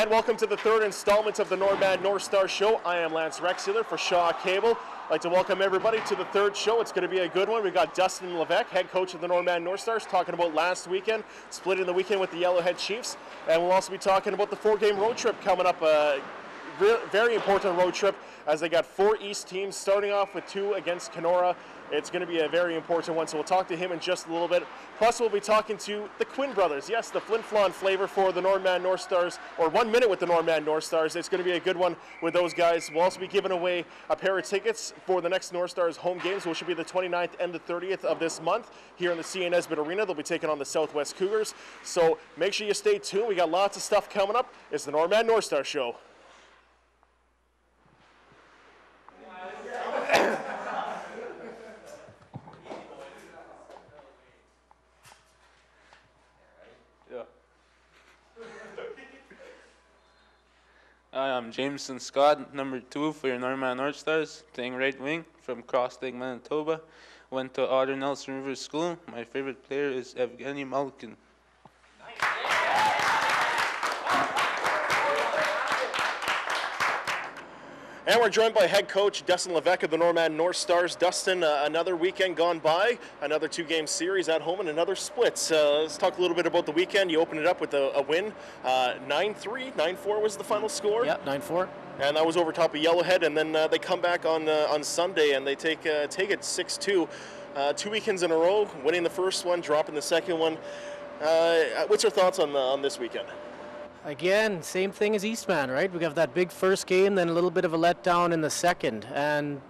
and welcome to the third installment of the Northstars Show. I am Lance Rexuler for Shaw Cable. I'd like to welcome everybody to the third show. It's going to be a good one. We've got Dustin Levesque, head coach of the Northstars, talking about last weekend, splitting the weekend with the Yellowhead Chiefs. And we'll also be talking about the four-game road trip coming up. Very important road trip, as they got 4 East teams, starting off with 2 against Kenora. It's going to be a very important one, so we'll talk to him in just a little bit. Plus, we'll be talking to the Quinn brothers. Yes, the Flin Flon flavor for the Northstars, or 1 minute with the Northstars. It's going to be a good one with those guys. We'll also be giving away a pair of tickets for the next Northstars home games, which will be the 29th and the 30th of this month here in the C.N. Nesbitt Arena. They'll be taking on the Southwest Cougars. So make sure you stay tuned. We got lots of stuff coming up. It's the Northstars Show. I'm Jameson Scott, number 2 for your Northstars, playing right wing from Cross Lake, Manitoba. Went to Otter Nelson River School. My favorite player is Evgeny Malkin. And we're joined by head coach Dustin Levesque of the Northstars. Dustin, another weekend gone by, another 2-game series at home and another split. Let's talk a little bit about the weekend. You opened it up with a win, 9-3, 9-4 was the final score. Yeah, 9-4. And that was over top of Yellowhead, and then they come back on Sunday and they take it 6-2. 2 weekends in a row, winning the first one, dropping the second one. What's your thoughts on this weekend? Again, same thing as Eastman, right? We have that big first game, then a little bit of a letdown in the second. And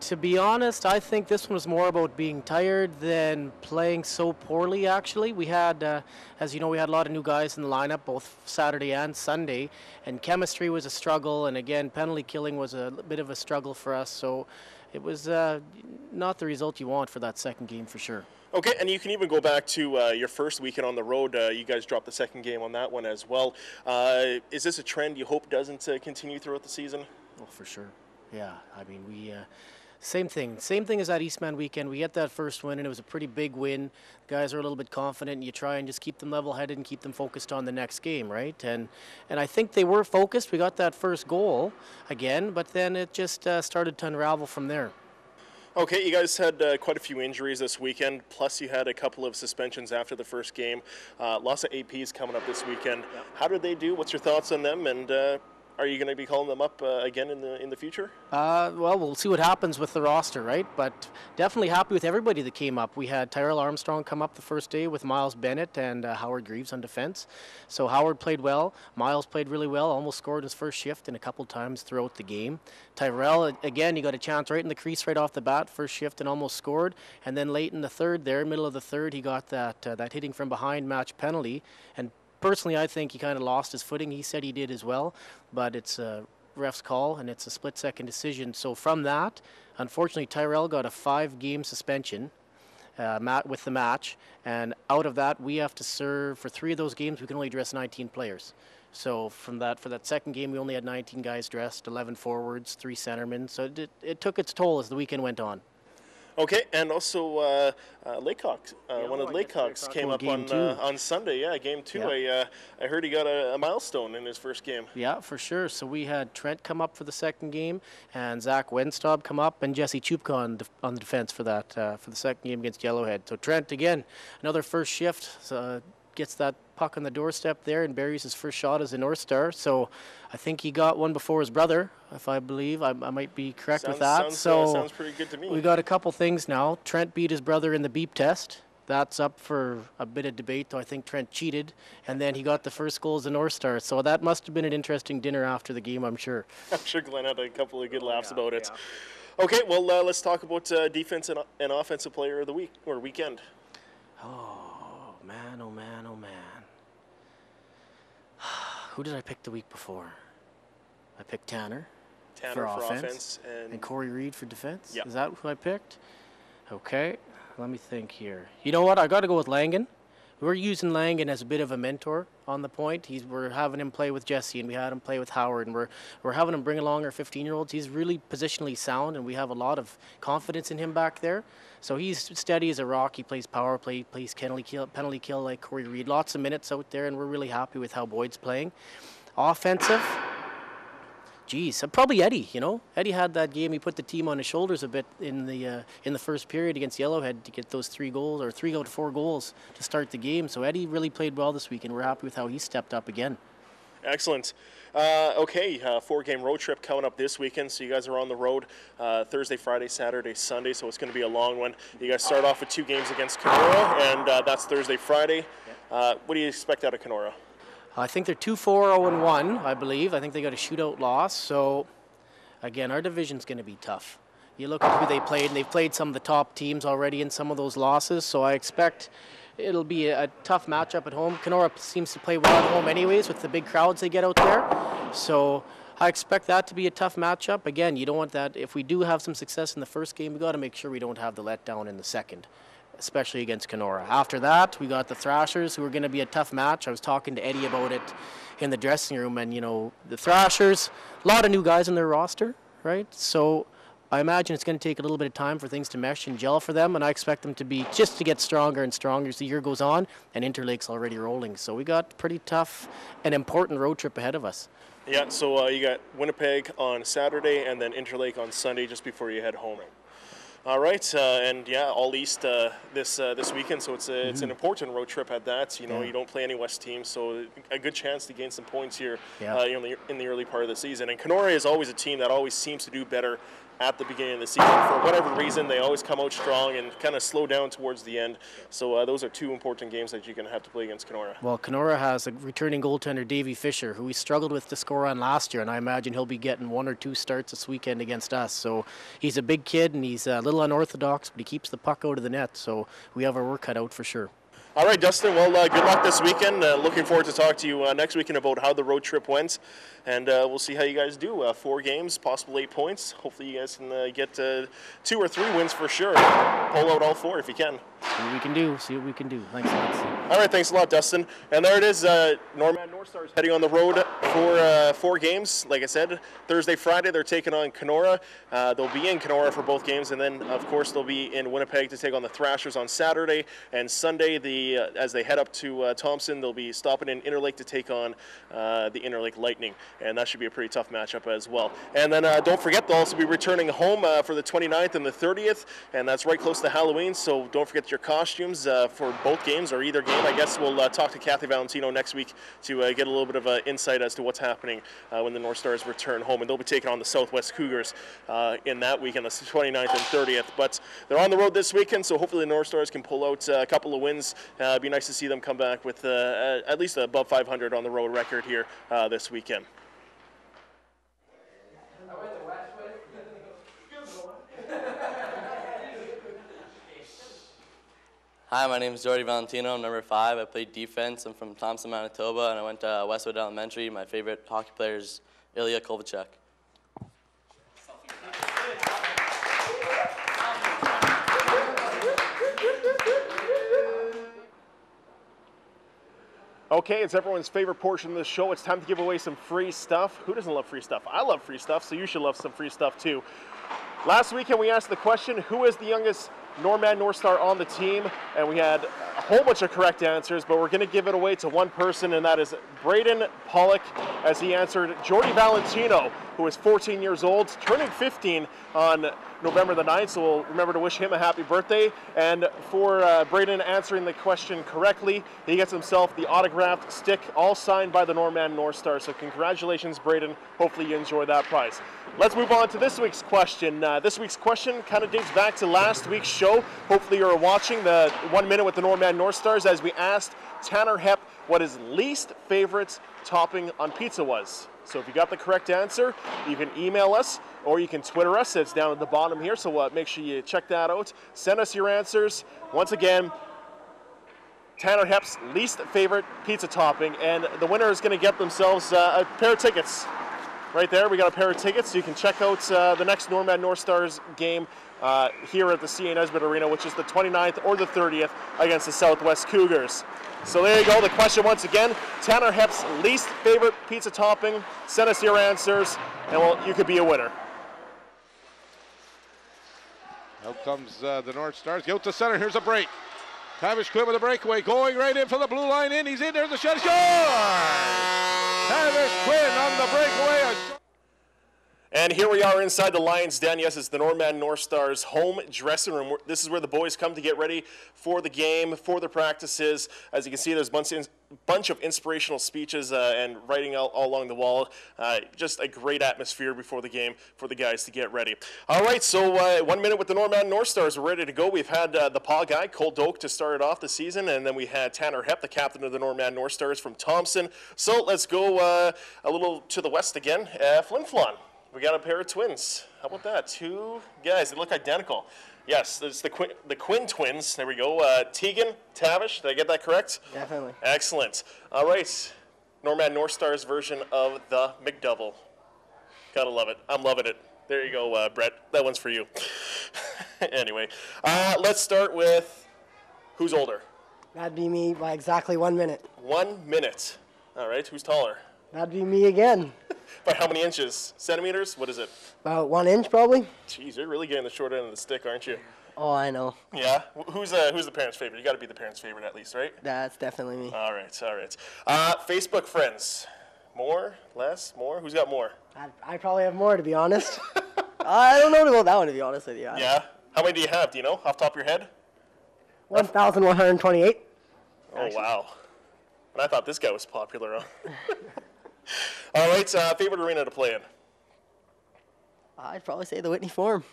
to be honest, I think this one was more about being tired than playing so poorly, actually. We had, as you know, we had a lot of new guys in the lineup, both Saturday and Sunday. And chemistry was a struggle. And again, penalty killing was a bit of a struggle for us. So it was not the result you want for that second game for sure. Okay, and you can even go back to your first weekend on the road. You guys dropped the second game on that one as well. Is this a trend you hope doesn't continue throughout the season? Oh, for sure. Yeah, I mean, we same thing as that Eastman weekend. We get that first win, and it was a pretty big win. The guys are a little bit confident, and you try and just keep them level-headed and keep them focused on the next game, right? And I think they were focused. We got that first goal again, but then it just started to unravel from there. Okay, you guys had quite a few injuries this weekend, plus you had a couple of suspensions after the first game. Lots of APs coming up this weekend. Yep. How did they do? What's your thoughts on them? And are you going to be calling them up again in the future? Well, we'll see what happens with the roster, right? But definitely happy with everybody that came up. We had Tyrell Armstrong come up the first day with Miles Bennett and Howard Greaves on defense. So Howard played well. Miles played really well, almost scored his first shift and a couple times throughout the game. Tyrell, again, he got a chance right in the crease right off the bat, first shift, and almost scored. And then late in the third there, middle of the third, he got that hitting from behind match penalty. And personally, I think he kind of lost his footing. He said he did as well, but it's a ref's call, and it's a split-second decision. So from that, unfortunately, Tyrell got a 5-game suspension with the match, and out of that, we have to serve, for 3 of those games, we can only dress 19 players. So from that, for that second game, we only had 19 guys dressed, 11 forwards, 3 centermen. So it took its toll as the weekend went on. Okay, and also Laycock, one of the Laycocks came up on Sunday. Yeah, game 2. Yeah. I heard he got a milestone in his first game. Yeah, for sure. So we had Trent come up for the second game, and Zach Wenstob come up, and Jesse Chupka on the defense for that for the second game against Yellowhead. So Trent, again, another first shift, gets that puck on the doorstep there and buries his first shot as a North Star. So I think he got one before his brother, if I believe. I might be correct with that. Sounds pretty good to me. We got a couple things now. Trent beat his brother in the beep test. That's up for a bit of debate, though I think Trent cheated. And then he got the first goal as a North Star. So that must have been an interesting dinner after the game, I'm sure. I'm sure Glenn had a couple of good laughs about it. Yeah. Okay, well, let's talk about defense and offensive player of the week or weekend. Oh, man, oh, man, oh, man. Who did I pick the week before? I picked Tanner for offense and Corey Reed for defense. Yep. Is that who I picked? Okay, let me think here. You know what? I got to go with Langan. We're using Langan as a bit of a mentor on the point. We're having him play with Jesse, and we had him play with Howard, and we're having him bring along our 15-year-olds. He's really positionally sound, and we have a lot of confidence in him back there. So he's steady as a rock. He plays power play, he plays penalty kill like Corey Reed. Lots of minutes out there, and we're really happy with how Boyd's playing. Offensive, geez, probably Eddie. You know, Eddie had that game. He put the team on his shoulders a bit in the first period against Yellowhead to get those 3 goals, or 3 out of 4 goals to start the game. So Eddie really played well this week, and we're happy with how he stepped up again. Excellent. Okay, 4-game road trip coming up this weekend. So you guys are on the road Thursday, Friday, Saturday, Sunday. So it's going to be a long one. You guys start off with 2 games against Kenora, and that's Thursday, Friday. What do you expect out of Kenora? I think they're 2-4-0-1, I believe. I think they got a shootout loss. So, again, our division's going to be tough. You look at who they played, and they've played some of the top teams already in some of those losses. So I expect it'll be a tough matchup at home. Kenora seems to play well at home anyways with the big crowds they get out there. So I expect that to be a tough matchup. Again, you don't want that. If we do have some success in the first game, we got to make sure we don't have the letdown in the second, especially against Kenora. After that, we got the Thrashers, who are going to be a tough match. I was talking to Eddie about it in the dressing room, and, you know, the Thrashers, a lot of new guys in their roster, right? So I imagine it's going to take a little bit of time for things to mesh and gel for them, and I expect them to be just to get stronger and stronger as the year goes on, and Interlake's already rolling. So we got pretty tough and important road trip ahead of us. Yeah, so you got Winnipeg on Saturday and then Interlake on Sunday just before you head home. All right, and yeah, all East this weekend, so it's an important road trip at that. You know, you don't play any West teams, so a good chance to gain some points here in the early part of the season. And Kenora is always a team that always seems to do better at the beginning of the season. For whatever reason, they always come out strong and kind of slow down towards the end. So those are 2 important games that you're going to have to play against Kenora. Well, Kenora has a returning goaltender, Davey Fisher, who we struggled with to score on last year, and I imagine he'll be getting 1 or 2 starts this weekend against us. So he's a big kid, and he's a little unorthodox, but he keeps the puck out of the net. So we have our work cut out for sure. All right, Dustin, well, good luck this weekend. Looking forward to talk to you next weekend about how the road trip went, and we'll see how you guys do. 4 games, possible 8 points. Hopefully you guys can get 2 or 3 wins for sure. Pull out all 4 if you can. See what we can do. See what we can do. Thanks, Lance. All right, thanks a lot, Dustin. And there it is, Northman Northstars heading on the road for 4 games. Like I said, Thursday, Friday, they're taking on Kenora. They'll be in Kenora for both games, and then, of course, they'll be in Winnipeg to take on the Thrashers on Saturday. And Sunday, as they head up to Thompson, they'll be stopping in Interlake to take on the Interlake Lightning. And that should be a pretty tough matchup as well. And then don't forget, they'll also be returning home for the 29th and the 30th, and that's right close to Halloween, so don't forget your costumes for both games or either game. I guess we'll talk to Kathy Valentino next week to get a little bit of insight as to what's happening when the North Stars return home, and they'll be taking on the Southwest Cougars in that weekend, the 29th and 30th. But they're on the road this weekend, so hopefully the North Stars can pull out a couple of wins. It'd be nice to see them come back with at least above 500 on the road record here this weekend. Hi, my name is Jordy Valentino. I'm number 5. I played defense. I'm from Thompson, Manitoba, and I went to Westwood Elementary. My favorite hockey player is Ilya Kovalchuk. Okay, it's everyone's favorite portion of the show. It's time to give away some free stuff. Who doesn't love free stuff? I love free stuff, so you should love some free stuff too. Last weekend we asked the question, who is the youngest Northman North Star on the team? And we had a whole bunch of correct answers, but we're going to give it away to one person, and that is Braden Pollock, as he answered Jordy Valentino, who is 14 years old, turning 15 on November the 9th, so we'll remember to wish him a happy birthday. And for Braden answering the question correctly, he gets himself the autographed stick, all signed by the Northman North Star. So congratulations, Braden. Hopefully you enjoy that prize. Let's move on to this week's question. This week's question kind of dates back to last week's show. Hopefully you're watching the 1 Minute with the Northman North Stars, as we asked Tanner Hepp what his least favorite topping on pizza was. So if you got the correct answer, you can email us or you can Twitter us. It's down at the bottom here, so make sure you check that out. Send us your answers. Once again, Tanner Hepp's least favorite pizza topping, and the winner is going to get themselves a pair of tickets. Right there, we got a pair of tickets, so you can check out the next Northman North Stars game here at the C.A. Nesbitt Arena, which is the 29th or the 30th against the Southwest Cougars. So there you go, the question once again, Tanner Hepp's least favorite pizza topping. Send us your answers, and well, you could be a winner. Out comes the North Stars. Go to center. Here's a break. Tavish Quinn with a breakaway. Going right in for the blue line in. He's in. There's the shot. Scores! Tavish Quinn on the breakaway. And here we are inside the Lions Den. Yes, it's the Northman Northstars home dressing room. This is where the boys come to get ready for the game, for the practices. As you can see, there's a bunch of inspirational speeches and writing all along the wall. Just a great atmosphere before the game for the guys to get ready. All right, so 1 minute with the Northman Northstars. We're ready to go. We've had the paw guy, Cole Doak, to start it off the season, and then we had Tanner Hepp, the captain of the Northman Northstars from Thompson. So let's go a little to the west again. Flin Flon. We got a pair of twins. How about that? Two guys that look identical. Yes, it's the Quinn Twins. There we go. Tegan, Tavish, did I get that correct? Definitely. Excellent. All right. Northman Northstars version of the McDouble. Gotta love it. I'm loving it. There you go, Brett. That one's for you. Anyway, let's start with who's older? That'd be me by exactly 1 minute. 1 minute. All right. Who's taller? That'd be me again. By how many inches? Centimeters? What is it? About 1 inch, probably. Jeez, you're really getting the short end of the stick, aren't you? Oh, I know. Yeah? Who's the parents' favorite? You got to be the parents' favorite at least, right? That's definitely me. All right, all right. Facebook friends. More? Less? More? Who's got more? I probably have more, to be honest. I don't know about that one, to be honest with you. Yeah? How many do you have? Do you know off the top of your head? 1,128. Oh, wow. And I thought this guy was popular, huh? All right, favorite arena to play in? I'd probably say the Whitney Forum.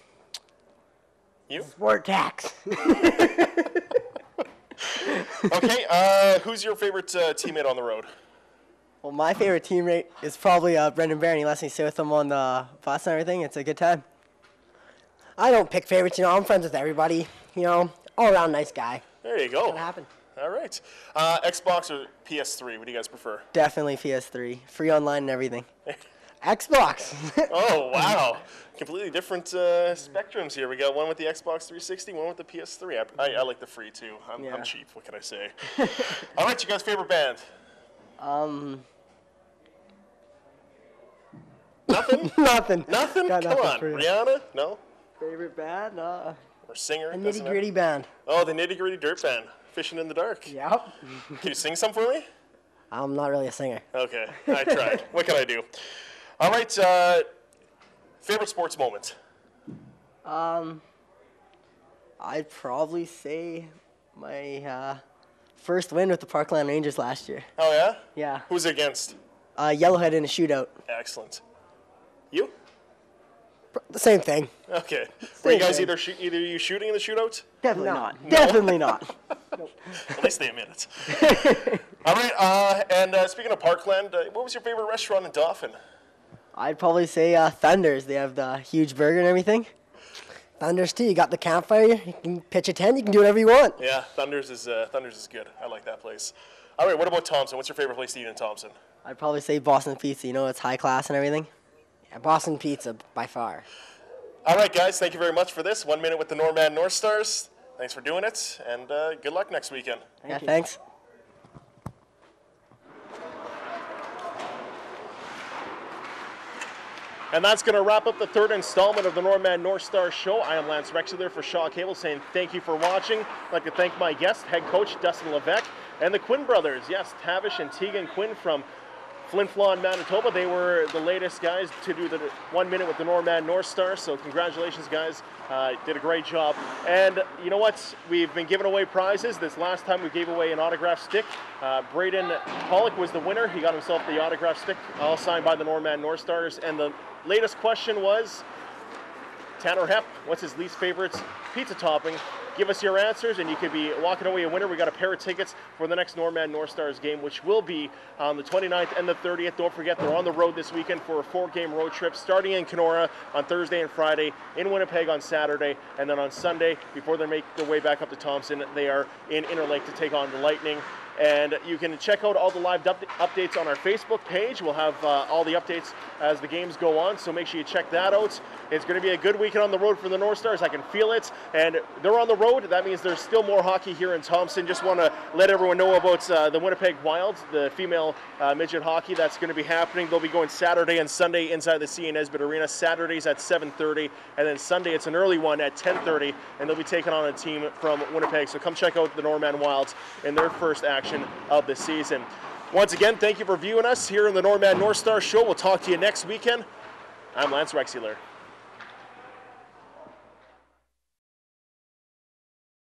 You? Sport tax. Okay, who's your favorite teammate on the road? Well, my favorite teammate is probably Brendan Barron. He lets me sit with him on the bus and everything. It's a good time. I don't pick favorites, you know. I'm friends with everybody. You know, all around nice guy. There you go. What happened? All right. Xbox or PS3? What do you guys prefer? Definitely PS3. Free online and everything. Xbox. Oh, wow. Completely different spectrums here. We got one with the Xbox 360, one with the PS3. I like the free, too. I'm cheap. What can I say? All right, you guys' favorite band? Nothing? Nothing. Nothing? Got Come nothing on. for you. Rihanna? No? Favorite band? Or singer? A Doesn't nitty gritty band. matter? Oh, the Nitty Gritty Dirt Band. Fishing in the dark. Yep. Can you sing some for me? I'm not really a singer. Okay, I tried. What can I do? All right, favorite sports moment? I'd probably say my first win with the Parkland Rangers last year. Oh, yeah? Yeah. Who's it against? Yellowhead in a shootout. Excellent. You? The same thing. Okay. Were you guys thing. either you shooting in the shootout? Definitely not. Definitely not. At least they admit it. All right, and speaking of Parkland, what was your favorite restaurant in Dauphin? I'd probably say Thunders. They have the huge burger and everything. Thunders too. You got the campfire. You can pitch a tent. You can do whatever you want. Yeah, Thunders is good. I like that place. All right, what about Thompson? What's your favorite place to eat in Thompson? I'd probably say Boston Pizza. You know, it's high class and everything. Yeah, Boston Pizza by far. All right, guys, thank you very much for this. 1 minute with the Northman Northstars. Thanks for doing it, and good luck next weekend. Yeah, thanks. And that's going to wrap up the third installment of the Northman Northstars Show. I am Lance Rexler for Shaw Cable saying thank you for watching. I'd like to thank my guest, head coach Dustin Levesque, and the Quinn brothers. Yes, Tavish and Tegan Quinn from Flin Flon, Manitoba. They were the latest guys to do the 1 minute with the Northman Northstars. So congratulations, guys. Did a great job. And you know what? We've been giving away prizes. This last time we gave away an autograph stick. Braden Pollock was the winner. He got himself the autograph stick, all signed by the Northman Northstars. And the latest question was, Tanner Hepp, what's his least favorite pizza topping? Give us your answers, and you could be walking away a winner. We got a pair of tickets for the next Northman Northstars game, which will be on the 29th and the 30th. Don't forget, they're on the road this weekend for a 4-game road trip, starting in Kenora on Thursday and Friday, in Winnipeg on Saturday, and then on Sunday, before they make their way back up to Thompson, they are in Interlake to take on the Lightning. And you can check out all the live updates on our Facebook page. We'll have all the updates as the games go on, so make sure you check that out. It's going to be a good weekend on the road for the Northstars. I can feel it. And they're on the road. That means there's still more hockey here in Thompson. Just want to let everyone know about the Winnipeg Wilds, the female midget hockey that's going to be happening. They'll be going Saturday and Sunday inside the C. Nesbitt Arena. Saturdays at 7:30, and then Sunday it's an early one at 10:30, and they'll be taking on a team from Winnipeg. So come check out the Northman Wilds in their first action of the season. Once again, thank you for viewing us here in the Northstars Show. We'll talk to you next weekend. I'm Lance Rexuler.